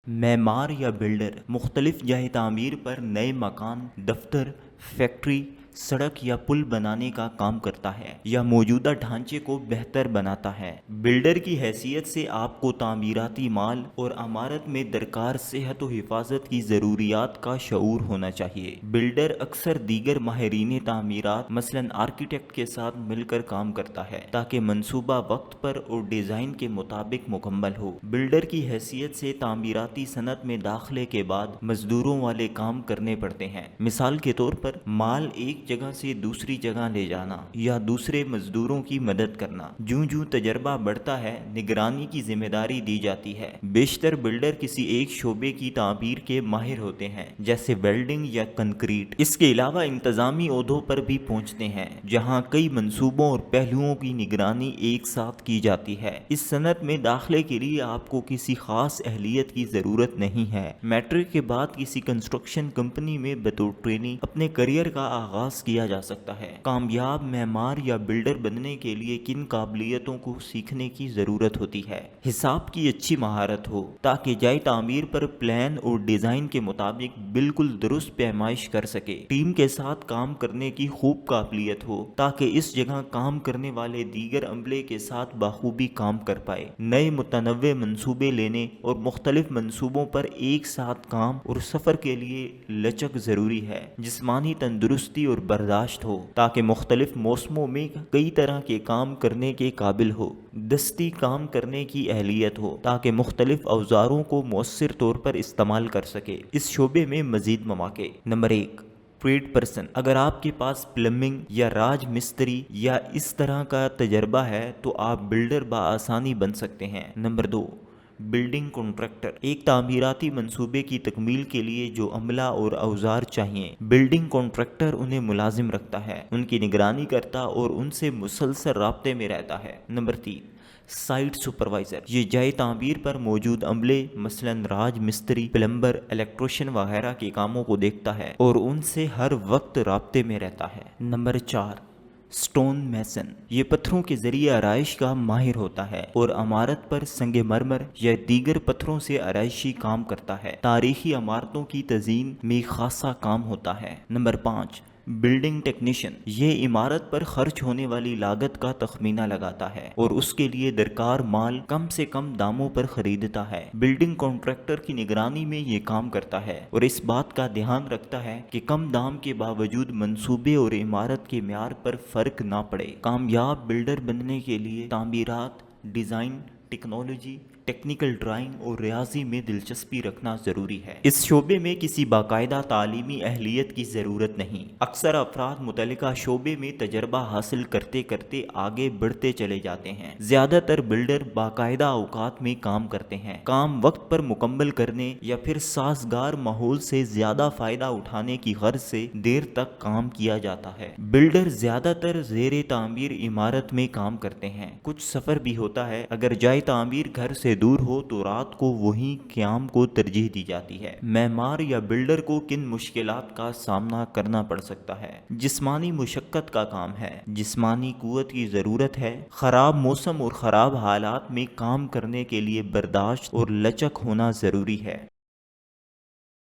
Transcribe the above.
معمار یا بلڈر مختلف جائے تعمیر پر نئے مکان، دفتر، فیکٹری، سڑک یا پل بنانے کا کام کرتا ہے یا موجودہ ڈھانچے کو بہتر بناتا ہے۔ بلڈر کی حیثیت سے آپ کو تعمیراتی مال اور عمارت میں درکار صحت و حفاظت کی ضروریات کا شعور ہونا چاہیے۔ بلڈر اکثر دیگر ماہرین تعمیرات مثلاً آرکیٹیکٹ کے ساتھ مل کر کام کرتا ہے تاکہ منصوبہ وقت پر اور ڈیزائن کے مطابق مکمل ہو۔ بلڈر کی حیثیت سے تعمیراتی صنعت میں داخلے کے بعد مزدوروں والے کام کرنے پڑتے ہیں۔ مثال کے طور پر مال ایک جگہ سے دوسری جگہ لے جانا یا دوسرے مزدوروں کی مدد کرنا۔ جوں جوں تجربہ بڑھتا ہے، نگرانی کی ذمہ داری دی جاتی ہے۔ بیشتر بلڈر کسی ایک شعبے کی تعمیر کے ماہر ہوتے ہیں، جیسے ویلڈنگ یا کنکریٹ۔ اس کے علاوہ انتظامی عہدوں پر بھی پہنچتے ہیں، جہاں کئی منصوبوں اور پہلوؤں کی نگرانی ایک ساتھ کی جاتی ہے۔ اس صنعت میں داخلے کے لیے آپ کو کسی خاص اہلیت کی ضرورت نہیں ہے۔ میٹرک کے بعد کسی کنسٹرکشن کمپنی میں بطور ٹرینی اپنے کیریئر کا آغاز کیا جا سکتا ہے۔ کامیاب معمار یا بلڈر بننے کے لیے کن قابلیتوں کو سیکھنے کی ضرورت ہوتی ہے؟ حساب کی اچھی مہارت ہو تاکہ جائے تعمیر پر پلان اور ڈیزائن کے مطابق بالکل درست پیمائش کر سکے۔ ٹیم کے ساتھ کام کرنے کی خوب قابلیت ہو تاکہ اس جگہ کام کرنے والے دیگر عملے کے ساتھ بخوبی کام کر پائے۔ نئے متنوع منصوبے لینے اور مختلف منصوبوں پر ایک ساتھ کام اور سفر کے لیے لچک ضروری ہے۔ جسمانی تندرستی اور برداشت ہو تاکہ مختلف موسموں میں کئی طرح کے کام کرنے کے قابل ہو۔ دستی کام کرنے کی اہلیت ہو تاکہ مختلف اوزاروں کو مؤثر طور پر استعمال کر سکے۔ اس شعبے میں مزید مواقع: نمبر 1، ٹریڈ پرسن۔ اگر آپ کے پاس پلمبنگ یا راج مستری یا اس طرح کا تجربہ ہے تو آپ بلڈر بآسانی بن سکتے ہیں۔ Number 2، building contractor. ایک تعمیراتی منصوبے کی تکمیل کے لیے جو عملہ اور اوزار چاہیے، بلڈنگ کنٹریکٹر انہیں ملازم رکھتا ہے، ان کی نگرانی کرتا اور ان سے مسلسل رابطے میں رہتا ہے۔ Number 3، site supervisor. یہ جائے تعمیر پر موجود عملے مثلاً راج مستری، پلمبر، الیکٹریشین وغیرہ کے کاموں کو دیکھتا ہے اور ان سے ہر وقت رابطے میں رہتا ہے۔ Number 4، stone Mason. یہ پتھروں کے ذریعے آرائش کا ماہر ہوتا ہے اور عمارت پر سنگ مرمر یا دیگر پتھروں سے آرائشی کام کرتا ہے۔ تاریخی عمارتوں کی تزئین میں خاصا کام ہوتا ہے۔ Number 5، building technician. یہ عمارت پر خرچ ہونے والی لاگت کا تخمینہ لگاتا ہے اور اس کے لیے درکار مال کم سے کم داموں پر خریدتا ہے۔ بلڈنگ کنٹریکٹر کی نگرانی میں یہ کام کرتا ہے اور اس بات کا دھیان رکھتا ہے کہ کم دام کے باوجود منصوبے اور عمارت کے معیار پر فرق نہ پڑے۔ کامیاب بلڈر بننے کے لیے تعمیرات، ڈیزائن، ٹیکنالوجی، ٹیکنیکل ڈرائنگ اور ریاضی میں دلچسپی رکھنا ضروری ہے۔ اس شعبے میں کسی باقاعدہ تعلیمی اہلیت کی ضرورت نہیں۔ اکثر افراد متعلقہ شعبے میں تجربہ حاصل کرتے کرتے آگے بڑھتے چلے جاتے ہیں۔ زیادہ تر بلڈر باقاعدہ اوقات میں کام کرتے ہیں۔ کام وقت پر مکمل کرنے یا پھر سازگار ماحول سے زیادہ فائدہ اٹھانے کی غرض سے دیر تک کام کیا جاتا ہے۔ بلڈر زیادہ تر زیر تعمیر عمارت میں کام کرتے ہیں۔ کچھ سفر بھی ہوتا ہے۔ اگر جائے تعمیر گھر سے دور ہو تو رات کو وہیں قیام کو ترجیح دی جاتی ہے۔ معمار یا بلڈر کو کن مشکلات کا سامنا کرنا پڑ سکتا ہے؟ جسمانی مشقت کا کام ہے۔ جسمانی قوت کی ضرورت ہے۔ خراب موسم اور خراب حالات میں کام کرنے کے لیے برداشت اور لچک ہونا ضروری ہے۔